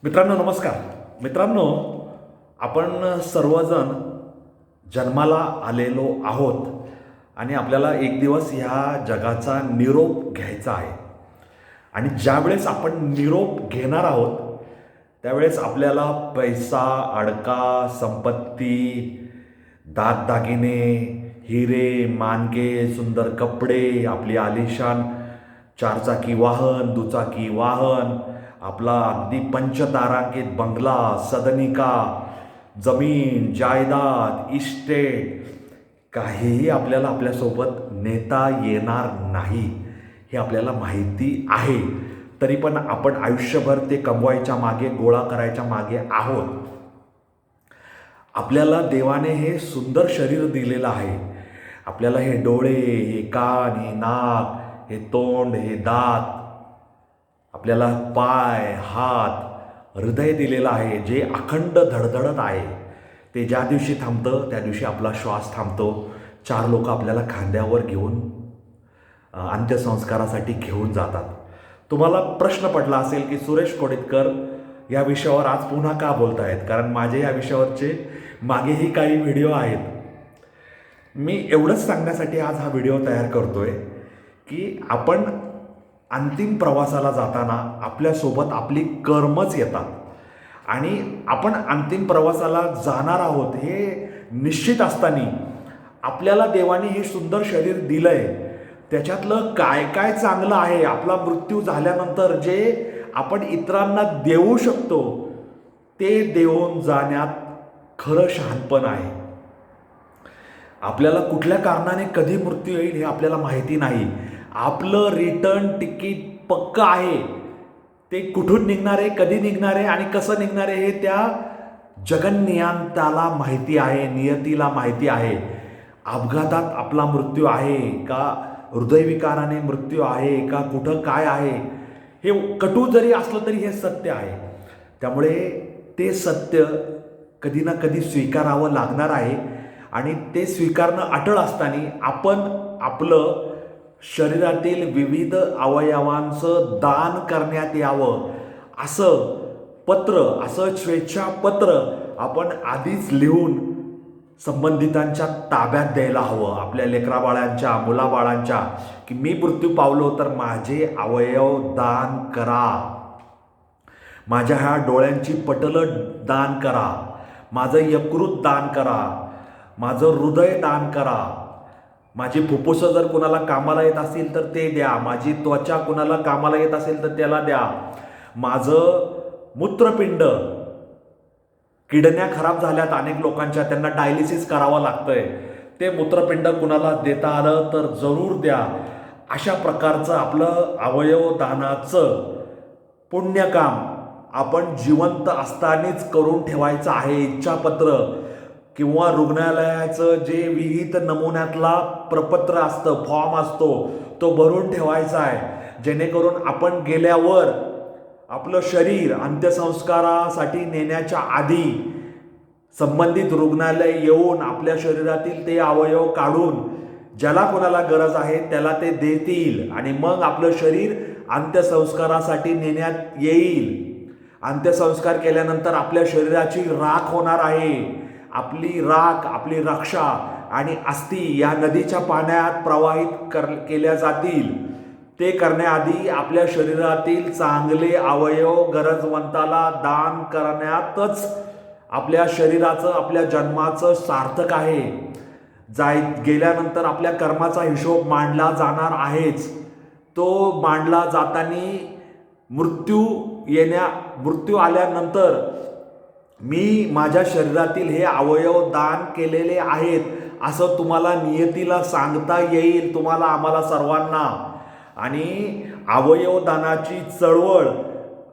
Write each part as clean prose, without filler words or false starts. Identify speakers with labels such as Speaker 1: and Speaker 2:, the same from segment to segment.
Speaker 1: मित्रांनो नमस्कार. मित्रांनो, आपण सर्वजण जन्माला आलेलो आहोत आणि आपल्याला एक दिवस ह्या जगाचा निरोप घ्यायचा आहे. आणि ज्यावेळेस आपण निरोप घेणार आहोत त्यावेळेस आपल्याला पैसा, अडका, संपत्ती, दागदागिने, हिरे, माणके, सुंदर कपडे, आपली आलिशान चारचाकी वाहन, दुचाकी वाहन, आपला अगदी पंचतारांकित बंगला, सदनिका, जमीन, जायदाद, इस्टेट काहीही आपल्याला आपल्यासोबत नेता येणार नाही हे आपल्याला माहिती आहे. तरी पण आपण आयुष्यभर ते कमवायच्या मागे, गोळा करायच्या मागे आहोत. आपल्याला देवाने हे सुंदर शरीर दिलेलं आहे. आपल्याला हे डोळे, हे कान, हे नाक, हे तोंड, हे दात, आपल्याला पाय, हात, हृदय दिलेलं आहे जे अखंड धडधडत आहे. ते ज्या दिवशी थांबतं त्या दिवशी आपला श्वास थांबतो. 4 लोक आपल्याला खांद्यावर घेऊन अंत्यसंस्कारासाठी घेऊन जातात. तुम्हाला प्रश्न पडला असेल की सुरेश कोडितकर या विषयावर आज पुन्हा का बोलत आहेत, कारण माझे या विषयावरचे मागेही काही व्हिडिओ आहेत. मी एवढंच सांगण्यासाठी आज हा व्हिडिओ तयार करतोय की आपण अंतिम प्रवासाला जाताना आपल्यासोबत आपली कर्मच येतात आणि आपण अंतिम प्रवासाला जाणार आहोत हे निश्चित असताना आपल्याला देवाने हे सुंदर शरीर दिलंय. त्याच्यातलं काय काय चांगलं आहे, आपला मृत्यू झाल्यानंतर जे आपण इतरांना देऊ शकतो ते देऊन जाण्यात खरं शहाणपण आहे. आपल्याला कुठल्या कारणाने कधी मृत्यू येईल हे आपल्याला माहिती नाही. आपलं रिटर्न तिकीट पक्क आहे. ते कुठून निघणार आहे, कधी निघणार आहे आणि कसं निघणार आहे हे त्या जगन्नियंताला माहिती आहे, नियतीला माहिती आहे. अपघातात आपला मृत्यू आहे का, हृदयविकाराने मृत्यू आहे का, कुठं काय आहे हे कटू जरी असलं तरी हे सत्य आहे. त्यामुळे ते सत्य कधी ना कधी स्वीकारावं लागणार आहे आणि ते स्वीकारणं अटळ असताना आपण आपलं शरीरातील विविध अवयवांचं दान करण्यात यावं असं पत्र, असं स्वेच्छापत्र आपण आधीच लिहून संबंधितांच्या ताब्यात द्यायला हवं. आपल्या लेकराबाळांच्या, मुलाबाळांच्या की मी मृत्यू पावलो तर माझे अवयव दान करा, माझ्या ह्या डोळ्यांची पटलं दान करा, माझं यकृत दान करा, माझं हृदय दान करा, माझी फुफ्फुसं जर कुणाला कामाला येत असेल तर ते द्या, माझी त्वचा कुणाला कामाला येत असेल तर त्याला द्या, माझं मूत्रपिंड, किडन्या खराब झाल्यात अनेक लोकांच्या, त्यांना डायलिसिस करावं लागतंय, ते मूत्रपिंड कुणाला देता आलं तर जरूर द्या. अशा प्रकारचं आपलं अवयवदानाचं पुण्यकाम आपण जिवंत असतानाच करून ठेवायचं आहे. इच्छापत्र किंवा रुग्णालयाचं जे विहित नमुन्यातला प्रपत्र असतं, फॉर्म असतो, तो भरून ठेवायचा आहे, जेणेकरून आपण गेल्यावर आपलं शरीर अंत्यसंस्कारासाठी नेण्याच्या आधी संबंधित रुग्णालय येऊन आपल्या शरीरातील ते अवयव काढून ज्याला कोणाला गरज आहे त्याला ते देतील आणि मग आपलं शरीर अंत्यसंस्कारासाठी नेण्यात येईल. अंत्यसंस्कार केल्यानंतर आपल्या शरीराची राख होणार आहे. आपली राख, आपली रक्षा आणि अस्थी या नदीच्या पाण्यात प्रवाहित केल्या जातील. ते करण्याआधी आपल्या शरीरातील चांगले अवयव गरजवंताला दान करण्यातच आपल्या शरीराचं, आपल्या जन्माचं सार्थक आहे. गेल्यानंतर आपल्या कर्माचा हिशोब मांडला जाणार आहेच. तो मांडला जाताना मृत्यू आल्यानंतर मी माझ्या शरीरातील हे अवयव दान केलेले आहेत असं तुम्हाला नियतीला सांगता येईल, तुम्हाला, आम्हाला सर्वांना. आणि अवयवदानाची चळवळ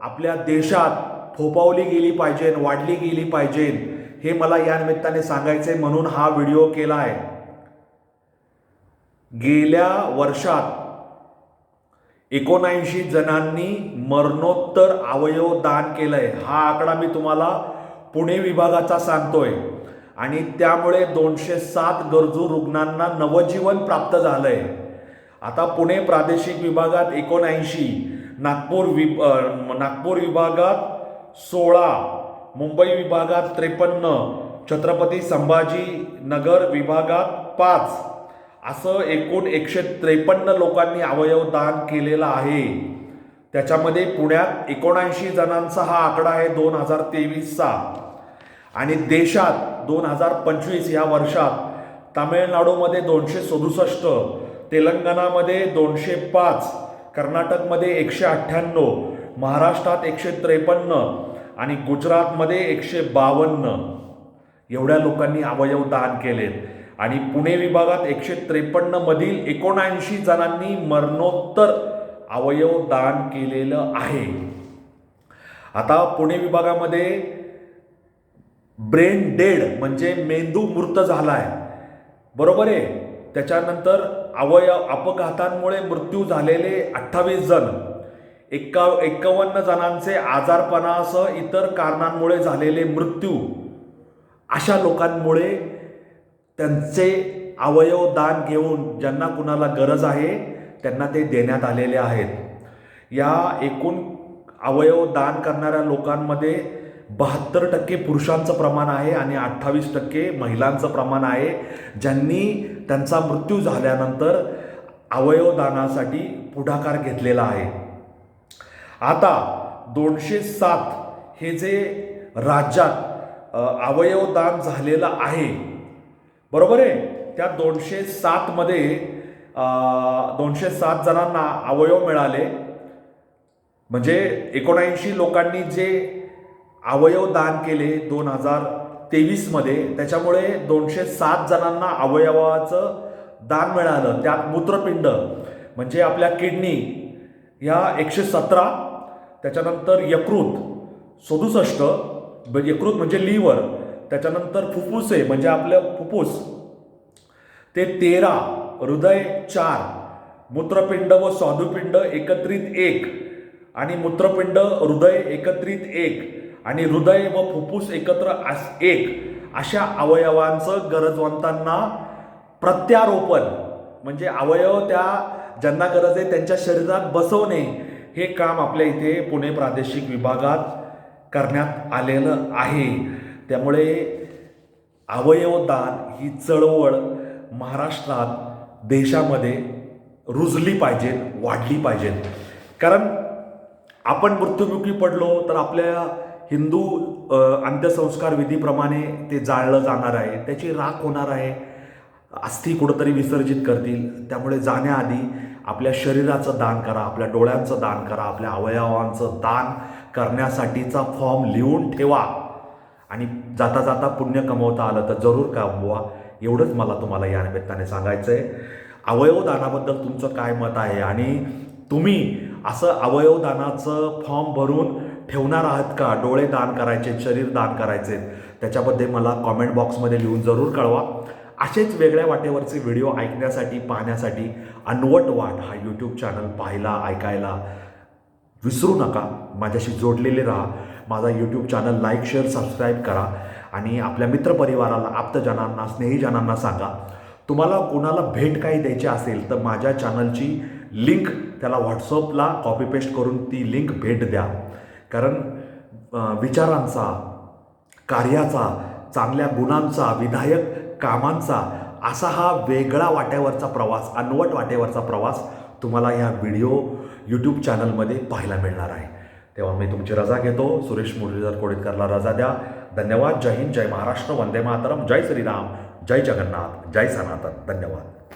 Speaker 1: आपल्या देशात फोफावली गेली पाहिजे, वाढली गेली पाहिजे हे मला या निमित्ताने सांगायचे म्हणून हा व्हिडिओ केला आहे. गेल्या वर्षात 79 जणांनी मरणोत्तर अवयव दान केलंय. हा आकडा मी तुम्हाला पुणे विभागाचा सांगतोय आणि त्यामुळे 207 गरजू रुग्णांना नवजीवन प्राप्त झालंय. आता पुणे प्रादेशिक विभागात 79, नागपूर विभागात 16, मुंबई विभागात 53, छत्रपती संभाजी नगर विभागात 5, असं एकूण 153 लोकांनी अवयव दान केलेलं आहे. त्याच्यामध्ये पुण्यात 79 जणांचा हा आकडा आहे 2023चा. आणि देशात 2025 या वर्षात तामिळनाडूमध्ये 267, तेलंगणामध्ये 205, कर्नाटकमध्ये 198, महाराष्ट्रात 153 आणि गुजरातमध्ये 152 एवढ्या लोकांनी अवयव दान केलेत. आणि पुणे विभागात 153 मधील 79 जणांनी मरणोत्तर अवयव दान केलेलं आहे. आता पुणे विभागामध्ये ब्रेन डेड म्हणजे मेंदू मृत झालाय, बरोबर आहे. त्याच्यानंतर अपघातांमुळे मृत्यू झालेले 28 जण, 51 जणांचे आजारपणासह इतर कारणांमुळे झालेले मृत्यू, अशा लोकांमुळे त्यांचे अवयव दान घेऊन ज्यांना कुणाला गरज आहे त्यांना ते देण्यात आलेले आहेत. या एकूण अवयव दान करणाऱ्या लोकांमध्ये 72% पुरुषांचं प्रमाण आहे आणि 28% महिलांचं प्रमाण आहे, ज्यांनी त्यांचा मृत्यू झाल्यानंतर अवयव दानासाठी पुढाकार घेतलेला आहे. आता 207 हे जे राज्यात अवयव दान झालेलं आहे, बरोबर आहे, त्या 207 मध्ये 207 जणांना अवयव मिळाले. म्हणजे 79 लोकांनी जे अवयव दान केले 2023 मध्ये, त्याच्यामुळे 207 जणांना अवयवाचं दान मिळालं. त्यात मूत्रपिंड म्हणजे आपल्या किडनी ह्या 117, त्याच्यानंतर यकृत 67, यकृत म्हणजे लिव्हर, त्याच्यानंतर फुफ्फुसे म्हणजे आपलं फुफ्फुस ते 13, हृदय 4, मूत्रपिंड व स्वादुपिंड एकत्रित 1 आणि मूत्रपिंड हृदय एकत्रित 1 आणि हृदय व फुफ्फुस एकत्र 1, अशा अवयवांचं गरजवंतांना प्रत्यारोपण म्हणजे अवयव त्या ज्यांना गरज आहे त्यांच्या शरीरात बसवणे, हे काम आपल्या इथे पुणे प्रादेशिक विभागात करण्यात आलेलं आहे. त्यामुळे अवयवदान ही चळवळ महाराष्ट्रात, देशामध्ये रुजली पाहिजे, वाढली पाहिजे. कारण आपण मृत्युमुखी पडलो तर आपल्या हिंदू अंत्यसंस्कार विधीप्रमाणे ते जाळलं जाणार आहे, त्याची राख होणार आहे, अस्थी कुठंतरी विसर्जित करतील. त्यामुळे जाण्याआधी आपल्या शरीराचं दान करा, आपल्या डोळ्यांचं दान करा, आपल्या अवयवांचं दान करण्यासाठीचा फॉर्म लिहून ठेवा आणि जाता जाता पुण्य कमवता आलं तर जरूर कमवा. एवढंच मला तुम्हाला या निमित्ताने सांगायचं आहे. अवयवदानाबद्दल तुमचं काय मत आहे आणि तुम्ही असं अवयवदानाचं फॉर्म भरून ठेवणार आहात का? डोळे दान करायचे, शरीर दान करायचे, त्याच्याबद्दल मला कॉमेंट बॉक्समध्ये लिहून जरूर कळवा. असेच वेगळ्या वाटेवरचे व्हिडिओ ऐकण्यासाठी, पाहण्यासाठी अनवट वाट हा यूट्यूब चॅनल पाहायला, ऐकायला विसरू नका. माझ्याशी जोडलेले राहा. माझा YouTube channel like, share, subscribe करा आणि आपल्या मित्रपरिवाराला, आप्तजनांना, स्नेहीजनांना सांगा. तुम्हाला कोणाला भेट काही द्यायची असेल तर माझ्या चॅनलची लिंक त्याला व्हॉट्सअपला कॉपी पेस्ट करून ती लिंक भेट द्या. कारण विचारांचा, कार्याचा, चांगल्या गुणांचा, विधायक कामांचा असा हा वेगळा वाट्यावरचा प्रवास, अनवट वाटेवरचा प्रवास तुम्हाला या व्हिडिओ यूट्यूब चॅनलमध्ये पाहायला मिळणार आहे. तेव्हा मी तुमची रजा घेतो. सुरेश मुरलीधर कोळीतकरला रजा द्या. धन्यवाद. जय हिंद, जय महाराष्ट्र, वंदे मातरम, जय श्रीराम, जय जगन्नाथ, जय सनातन. धन्यवाद.